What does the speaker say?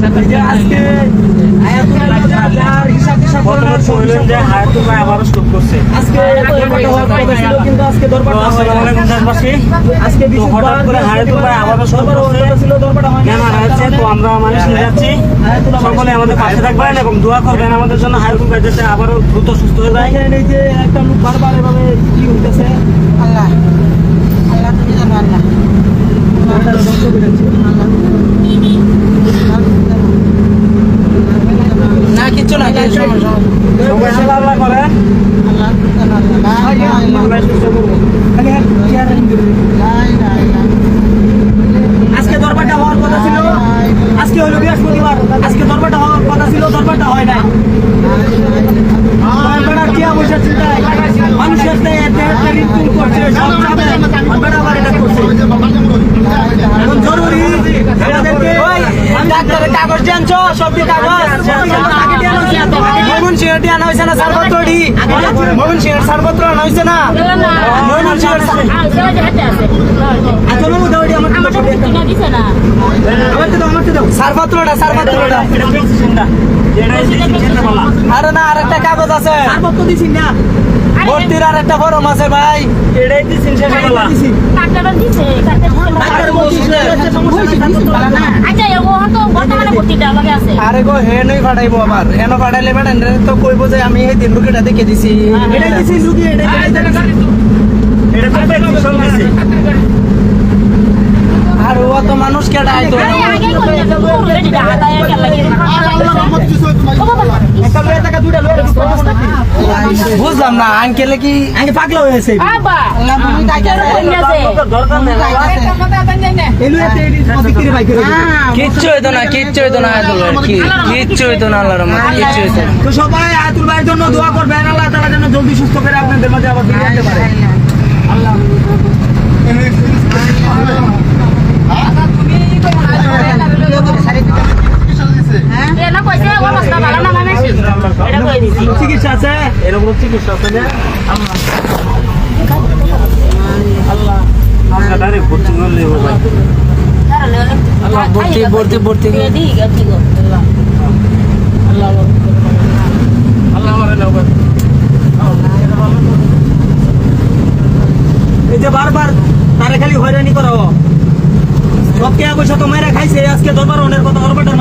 আজকে আজকে কিন্তু আজকে দরবারটা হঠাৎ করে হায়াতুল ভাই আবারও ছিল দরবারটা হয় তো আমরা মানুষ নিয়ে যাচ্ছি। সকলে আমাদের পাশে থাকবেন এবং দোয়া করবেন আমাদের জন্য হায়াতুল ভাই যাতে আবারও দ্রুত সুস্থ হয়ে যায়। এই যে একটা লোক বারবার এভাবে কি হইতেছে আল্লাহ আল্লাহ তুমি জানো আল্লাহ না কিছু না আল্লাহ করে আজকে দরবারটা হওয়ার কথা ছিল, আজকে হলো বৃহস্পতিবার, আজকে দরবারটা হওয়ার কথা ছিল, দরবারটা হয় নাই। মানুষের জরুরি ডাক্তারের কাগজ আনছো, সবটি কাগজ ময়মন সিংহটি আনা হয়েছে না, সারপত্রটি ময়মন সিংহের সারপত্র আনা হয়েছে না, ময়মন সিংহের সারপত্রটা সারপত্রটা আরে না আর একটা কাগজ আছে ভর্তির আর একটা ফরম আছে ভাই, এটাই দিছেন শেষবেলা ডাক্তার দিছে আরে গো হে নই ফাটাইবো আবার হেন ফাটাইলে ম্যাডাম তো কইবো যে আমি এই দিন রুগীটা দেখে দিছি এটাই দিছি রুগী এটা তো প্রেসক্রিপশন দিছি আর ও তো মানুষ কেডা আইতো বুঝলাম না আঙ্কেলে কি আঙ্কে পাগলা হয়েছে কিচ্ছু হইতো না কিচ্ছু হইতো না কিচ্ছু হইতো না আল্লাহর রহমতে কিচ্ছু হইতো না। তো সবাই আয়াতুল ভাইয়ের জন্য দোয়া করবেন, আল্লাহ তাআলা যেন জলদি সুস্থ করে আপনাদের মাঝে আবার ফিরে আসতে পারে। আল্লাহ চিকিৎসা আছে এরকম চিকিৎসা আছে না আল্লাহ আমরা ডাইরেক্ট ভর্তি করলে হবে আল্লাহ ভর্তি ভর্তি ভর্তি আল্লাহ আল্লাহ আল্লাহ আমারে নাও এই যে বারবার তারে খালি হয়রানি করো সব কে পয়সা তো মেরে খাইছে আজকে দরবার অনেক কথা দরবারটা